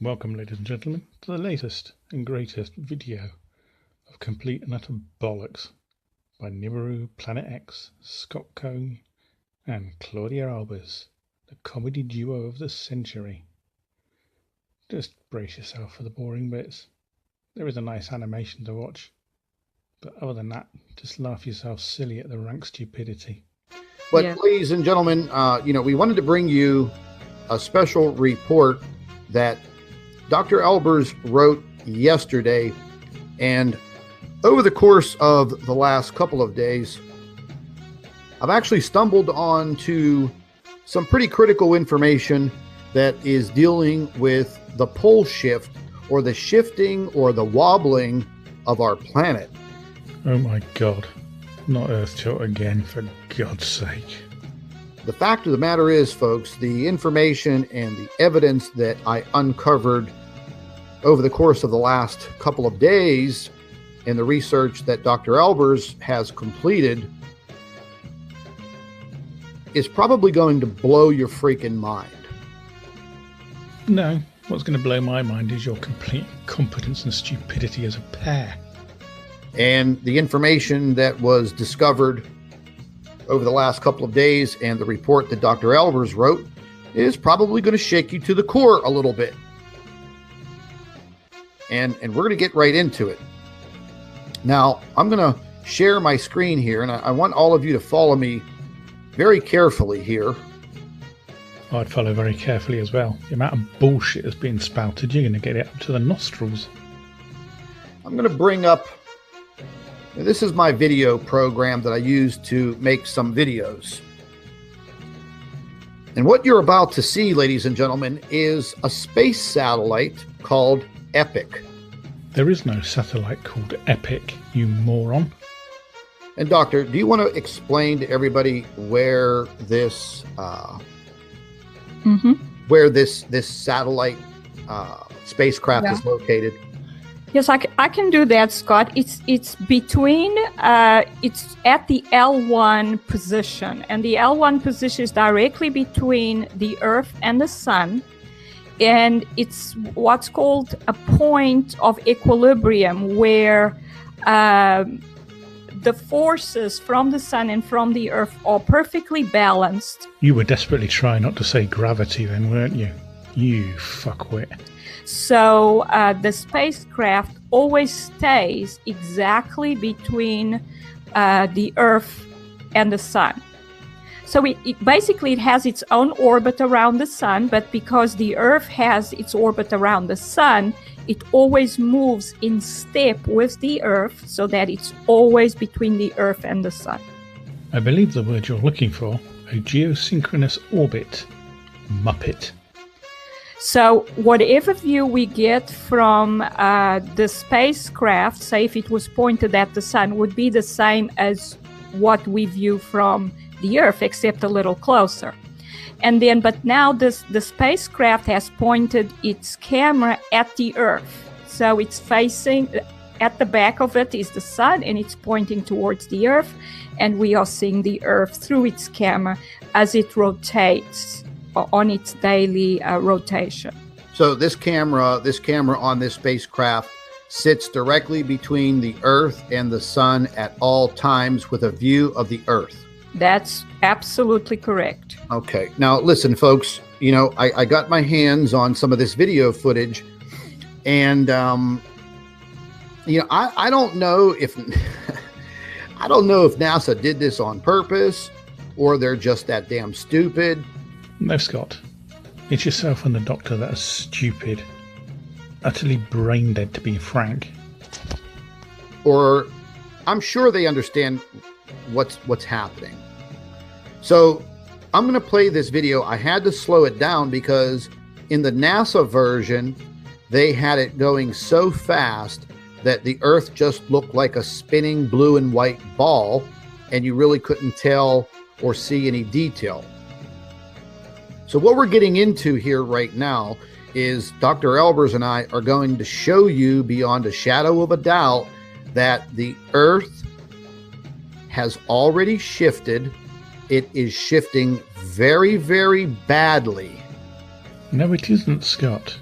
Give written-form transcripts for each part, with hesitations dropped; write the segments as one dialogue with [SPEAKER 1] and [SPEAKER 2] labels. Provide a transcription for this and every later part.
[SPEAKER 1] Welcome, ladies and gentlemen, to the latest and greatest video of complete and utter bollocks by Nibiru, Planet X, Scott Cohn, and Claudia Albers, the comedy duo of the century. Just brace yourself for the boring bits. There is a nice animation to watch, but other than that, just laugh yourself silly at the rank stupidity.
[SPEAKER 2] But ladies and gentlemen, we wanted to bring you a special report that Dr. Albers wrote yesterday, and over the course of the last couple of days, I've actually stumbled onto some pretty critical information that is dealing with the pole shift, or the shifting or the wobbling of our planet.
[SPEAKER 1] Oh my God, not Earth tilt again, for God's sake.
[SPEAKER 2] The fact of the matter is, folks, the information and the evidence that I uncovered over the course of the last couple of days in the research that Dr. Albers has completed is probably going to blow your freaking mind.
[SPEAKER 1] No, what's going to blow my mind is your complete incompetence and stupidity as a pair.
[SPEAKER 2] And the information that was discovered over the last couple of days and the report that Dr. Albers wrote is probably going to shake you to the core a little bit. And we're going to get right into it. Now, I'm going to share my screen here, and I want all of you to follow me very carefully here.
[SPEAKER 1] I'd follow very carefully as well. The amount of bullshit that's being spouted, you're going to get it up to the nostrils.
[SPEAKER 2] I'm going to bring up, this is my video program that I use to make some videos. And what you're about to see, ladies and gentlemen, is a space satellite called Epic.
[SPEAKER 1] There is no satellite called Epic, you moron.
[SPEAKER 2] And Doctor, do you want to explain to everybody where this where this satellite spacecraft is located?
[SPEAKER 3] Yes, I can do that, Scott. It's between it's at the L1 position, and the L1 position is directly between the Earth and the Sun. And it's what's called a point of equilibrium, where the forces from the Sun and from the Earth are perfectly balanced.
[SPEAKER 1] You were desperately trying not to say gravity then, weren't you? You fuckwit.
[SPEAKER 3] So the spacecraft always stays exactly between the Earth and the Sun. So it basically has its own orbit around the Sun, but because the Earth has its orbit around the Sun, it always moves in step with the Earth, so that it's always between the Earth and the Sun.
[SPEAKER 1] I believe the word you're looking for, a geosynchronous orbit. Muppet.
[SPEAKER 3] So whatever view we get from the spacecraft, say if it was pointed at the Sun, would be the same as what we view from the Earth, except a little closer. And then, but now the spacecraft has pointed its camera at the Earth. So it's facing, at the back of it is the Sun, and it's pointing towards the Earth. And we are seeing the Earth through its camera as it rotates on its daily rotation.
[SPEAKER 2] So this camera on this spacecraft sits directly between the Earth and the Sun at all times with a view of the Earth.
[SPEAKER 3] That's absolutely correct.
[SPEAKER 2] Okay. Now, listen, folks, I got my hands on some of this video footage, and, I don't know if, I don't know if NASA did this on purpose or they're just that damn stupid.
[SPEAKER 1] No, Scott. It's yourself and the doctor that are stupid. Utterly brain dead, to be frank.
[SPEAKER 2] Or I'm sure they understand what's happening. So I'm going to play this video. I had to slow it down because in the NASA version, they had it going so fast that the Earth just looked like a spinning blue and white ball, and you really couldn't tell or see any detail. So what we're getting into here right now is Dr. Albers and I are going to show you beyond a shadow of a doubt that the Earth has already shifted. It is shifting very, very badly.
[SPEAKER 1] No, it isn't, Scott.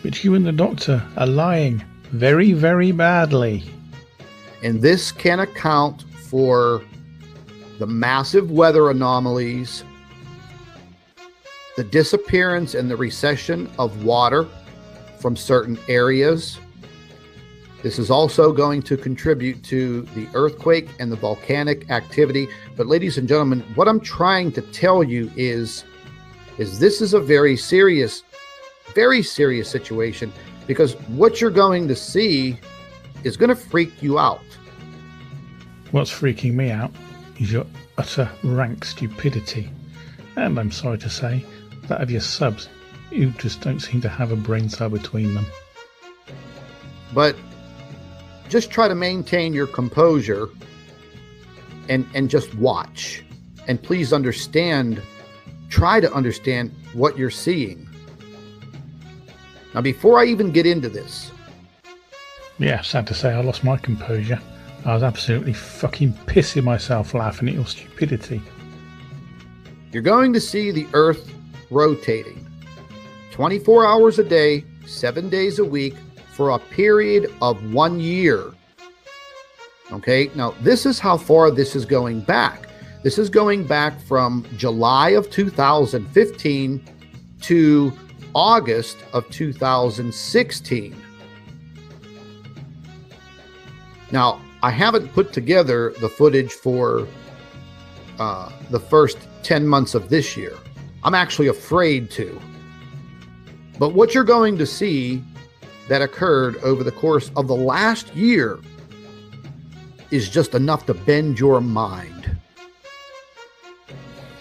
[SPEAKER 1] But you and the doctor are lying very, very badly.
[SPEAKER 2] And this can account for the massive weather anomalies, the disappearance and the recession of water from certain areas. This is also going to contribute to the earthquake and the volcanic activity. But ladies and gentlemen, what I'm trying to tell you is this is a very serious situation, because what you're going to see is going to freak you out.
[SPEAKER 1] What's freaking me out is your utter rank stupidity. And I'm sorry to say, that of your subs, you just don't seem to have a brain cell between them.
[SPEAKER 2] But just try to maintain your composure and just watch. And please try to understand what you're seeing. Now, before I even get into this.
[SPEAKER 1] Yeah, sad to say I lost my composure. I was absolutely fucking pissing myself laughing at your stupidity.
[SPEAKER 2] You're going to see the Earth rotating 24 hours a day, 7 days a week, for a period of 1 year. Okay, now this is how far this is going back. This is going back from July of 2015 to August of 2016. Now, I haven't put together the footage for the first 10 months of this year. I'm actually afraid to. But what you're going to see that occurred over the course of the last year is just enough to bend your mind.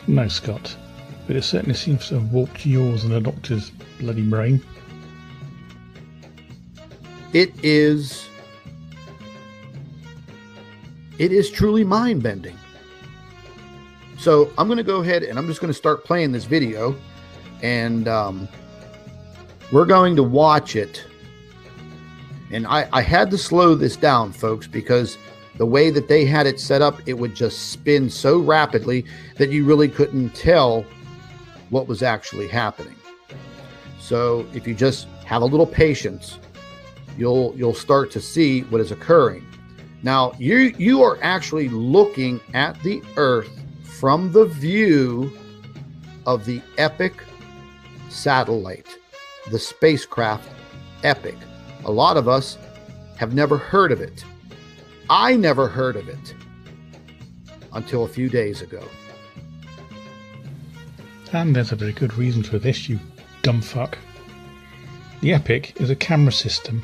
[SPEAKER 1] No, Scott, but it certainly seems to have warped yours and the doctor's bloody brain.
[SPEAKER 2] It is truly mind-bending. So I'm going to go ahead and I'm just going to start playing this video, and we're going to watch it. And I had to slow this down, folks, because the way that they had it set up, it would just spin so rapidly that you really couldn't tell what was actually happening. So if you just have a little patience, you'll start to see what is occurring. Now, you are actually looking at the Earth from the view of the Epic satellite, the spacecraft Epic. A lot of us have never heard of it. I never heard of it until a few days ago.
[SPEAKER 1] And there's a very good reason for this, you dumb fuck. The Epic is a camera system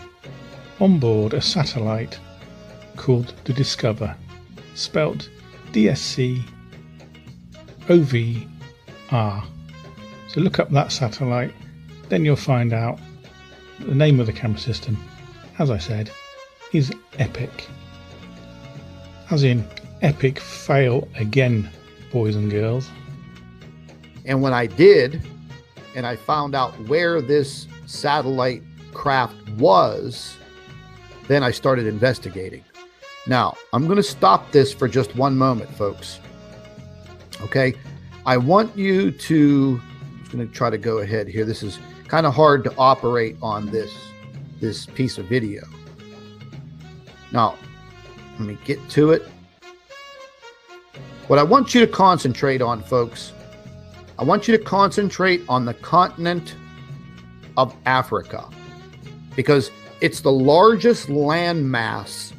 [SPEAKER 1] on board a satellite called the Discover, spelt DSCOVR. So look up that satellite, then you'll find out the name of the camera system, as I said, is Epic. As in, epic fail again, boys and girls.
[SPEAKER 2] And when I did, and I found out where this satellite craft was, then I started investigating. Now, I'm going to stop this for just one moment, folks. Okay? I want you to, I'm just going to try to go ahead here. This is kind of hard to operate on this piece of video. Now, let me get to it. What I want you to concentrate on, folks, I want you to concentrate on the continent of Africa, because it's the largest landmass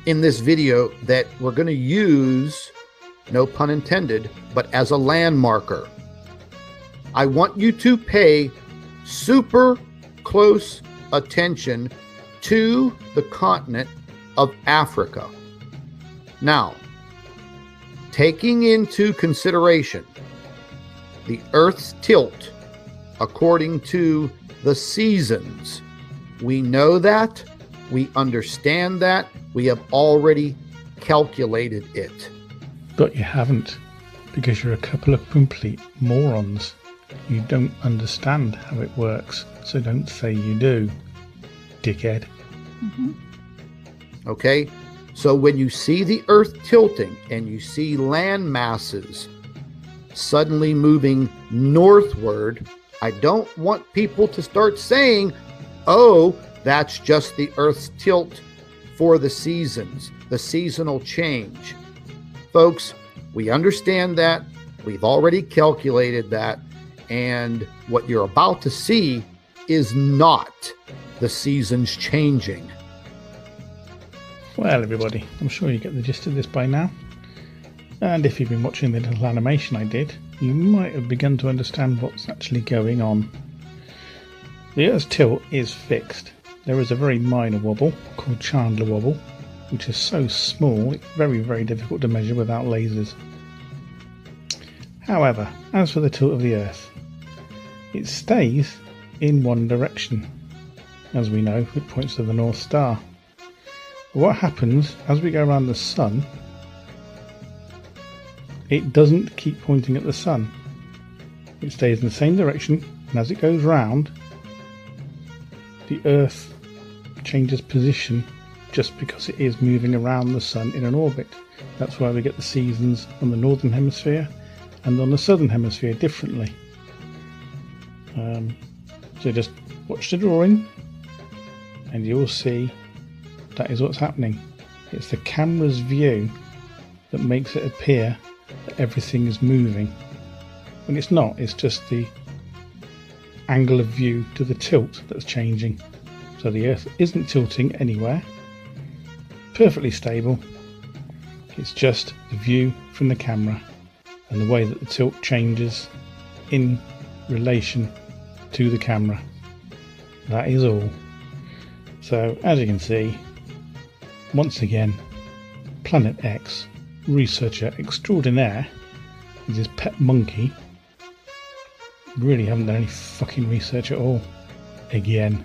[SPEAKER 2] in this video that we're going to use, no pun intended, but as a land marker. I want you to pay super close attention to the continent of Africa. Now, taking into consideration the Earth's tilt according to the seasons, we know that, we understand that, we have already calculated it.
[SPEAKER 1] But you haven't, because you're a couple of complete morons. You don't understand how it works, so don't say you do, dickhead.
[SPEAKER 3] Mm-hmm.
[SPEAKER 2] Okay, so when you see the Earth tilting and you see land masses suddenly moving northward, I don't want people to start saying, oh, that's just the Earth's tilt for the seasons, the seasonal change. Folks, we understand that. We've already calculated that. And what you're about to see is not the seasons changing.
[SPEAKER 1] Well, everybody, I'm sure you get the gist of this by now. And if you've been watching the little animation I did, you might have begun to understand what's actually going on. The Earth's tilt is fixed. There is a very minor wobble called Chandler wobble, which is so small it's very, very difficult to measure without lasers. However, as for the tilt of the Earth, it stays in one direction. As we know, it points to the North Star. But what happens as we go around the Sun, it doesn't keep pointing at the Sun. It stays in the same direction, and as it goes round, the Earth changes position just because it is moving around the Sun in an orbit. That's why we get the seasons on the Northern Hemisphere and on the Southern Hemisphere differently. So just watch the drawing and you'll see that is what's happening. It's the camera's view that makes it appear that everything is moving. When it's not, it's just the angle of view to the tilt that's changing. So the Earth isn't tilting anywhere, perfectly stable. It's just the view from the camera and the way that the tilt changes in relation to the camera. That is all. So as you can see, once again, Planet X researcher extraordinaire with his pet monkey really haven't done any fucking research at all. Again.